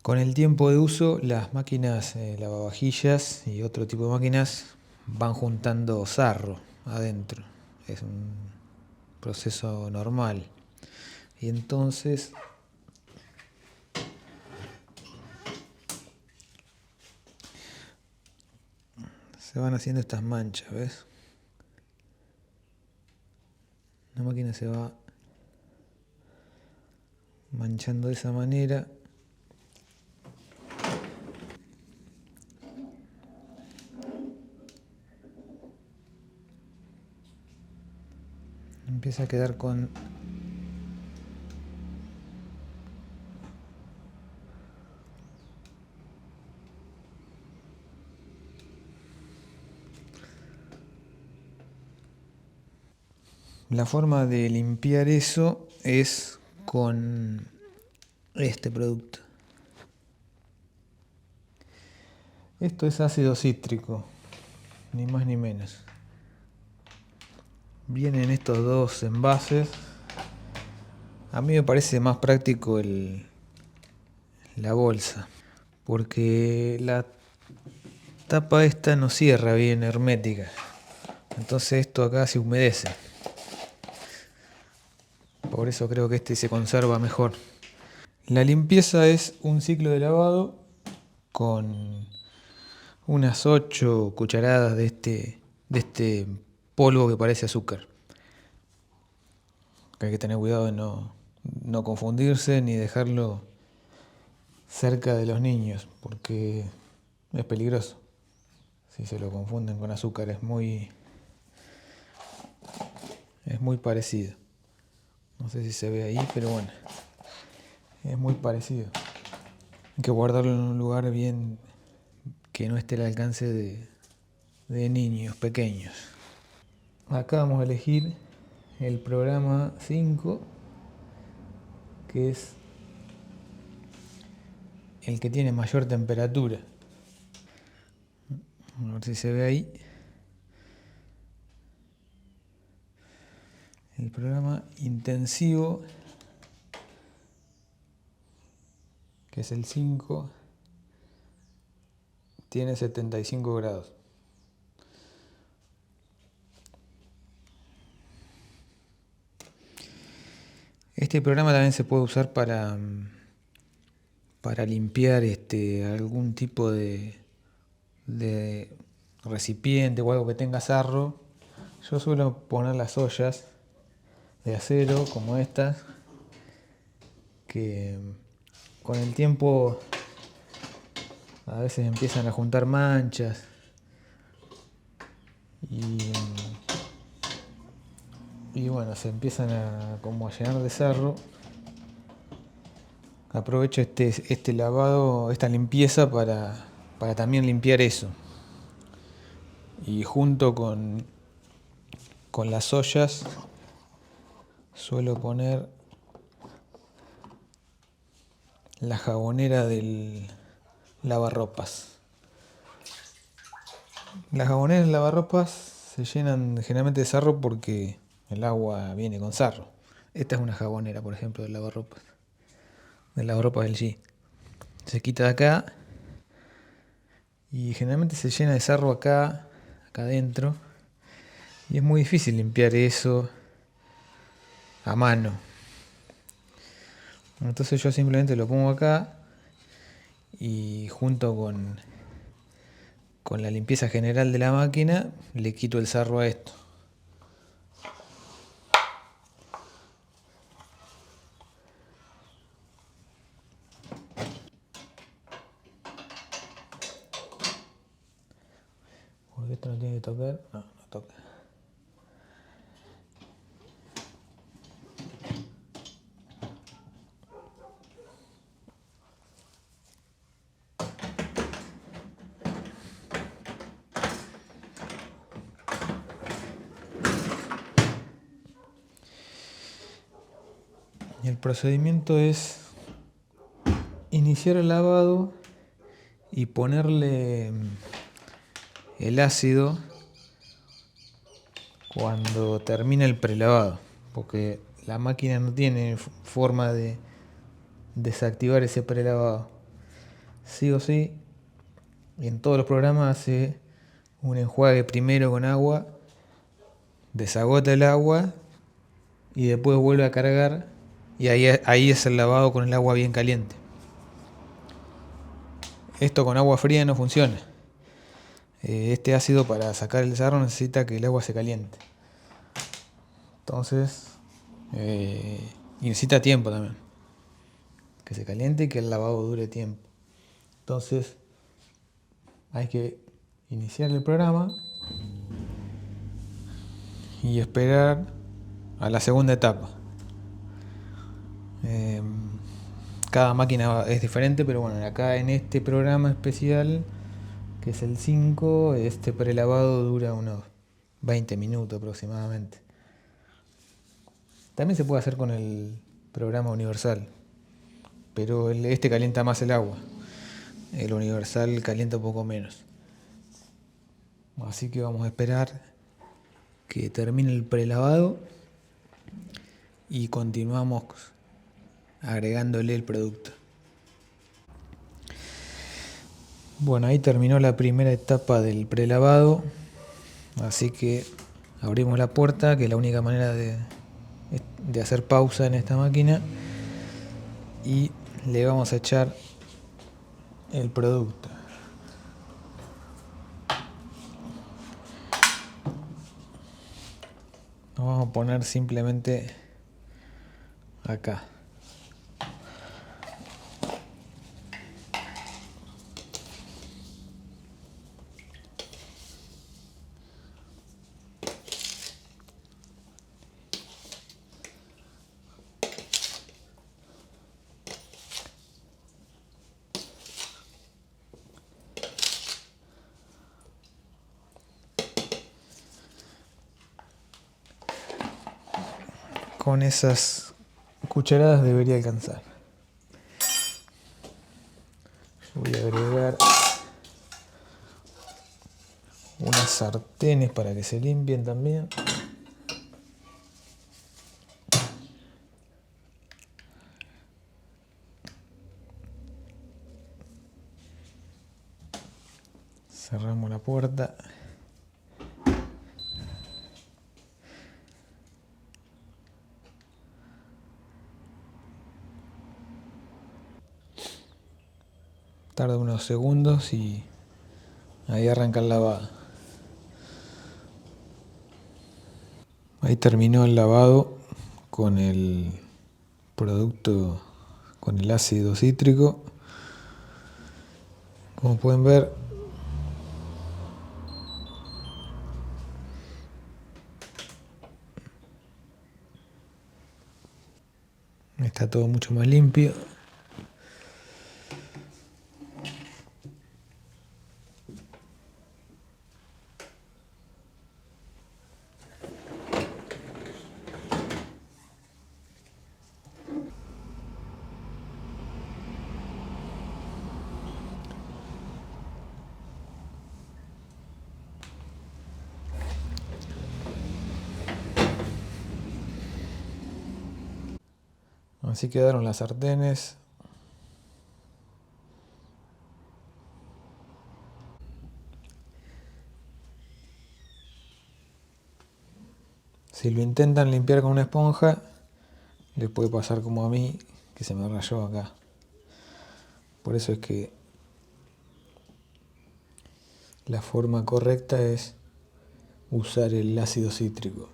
Con el tiempo de uso, las máquinas lavavajillas y otro tipo de máquinas van juntando sarro adentro. Es un proceso normal. Y entonces se van haciendo estas manchas, ¿ves? La máquina se va manchando de esa manera. Empieza a quedar con la forma de limpiar eso es con este producto. Esto es ácido cítrico, ni más ni menos. Vienen estos dos envases. A mí me parece más práctico la bolsa, porque la tapa esta no cierra bien hermética. Entonces esto acá se humedece. Por eso creo que este se conserva mejor. La limpieza es un ciclo de lavado con unas 8 cucharadas de este polvo que parece azúcar. Hay que tener cuidado de no confundirse ni dejarlo cerca de los niños, porque es peligroso. Si se lo confunden con azúcar es muy parecido. No sé si se ve ahí, pero bueno, es muy parecido. Hay que guardarlo en un lugar bien que no esté al alcance de niños pequeños. Acá vamos a elegir el programa 5, que es el que tiene mayor temperatura. A ver si se ve ahí. El programa intensivo, que es el 5, tiene 75 grados. Este programa también se puede usar para limpiar algún tipo de recipiente o algo que tenga sarro. Yo suelo poner las ollas de acero como estas, que con el tiempo a veces empiezan a juntar manchas y bueno, se empiezan a llenar de sarro. Aprovecho este lavado, esta limpieza para también limpiar eso. Y junto con las ollas suelo poner la jabonera del lavarropas. Las jaboneras del lavarropas se llenan generalmente de sarro porque el agua viene con sarro. Esta es una jabonera, por ejemplo, del lavarropas del G. Se quita de acá y generalmente se llena de sarro acá adentro. Y es muy difícil limpiar eso a mano. Entonces yo simplemente lo pongo acá y junto con la limpieza general de la máquina le quito el sarro a esto. Porque esto no tiene que tocar. No toca. Y el procedimiento es iniciar el lavado y ponerle el ácido cuando termina el prelavado, porque la máquina no tiene forma de desactivar ese prelavado. sí o sí, en todos los programas hace un enjuague primero con agua, desagota el agua y después vuelve a cargar y ahí es el lavado con el agua bien caliente. Esto con agua fría no funciona. Este ácido para sacar el sarro necesita que el agua se caliente. Entonces, y necesita tiempo también. Que se caliente y que el lavado dure tiempo. Entonces, hay que iniciar el programa y esperar a la segunda etapa. Cada máquina es diferente, pero bueno, acá en este programa especial, que es el 5, este prelavado dura unos 20 minutos aproximadamente. También se puede hacer con el programa universal, pero este calienta más el agua. El universal calienta un poco menos. Así que vamos a esperar que termine el prelavado y continuamos agregándole el producto. Bueno, ahí terminó la primera etapa del prelavado, así que abrimos la puerta, que es la única manera de hacer pausa en esta máquina, y le vamos a echar el producto. Nos vamos a poner simplemente acá. Con esas cucharadas debería alcanzar. Voy a agregar unas sartenes para que se limpien también. Cerramos la puerta. Tarda unos segundos y ahí arranca el lavado. Ahí terminó el lavado con el producto, con el ácido cítrico. Como pueden ver, está todo mucho más limpio. Así quedaron las sartenes. Si lo intentan limpiar con una esponja, les puede pasar como a mí, que se me rayó acá. Por eso es que la forma correcta es usar el ácido cítrico.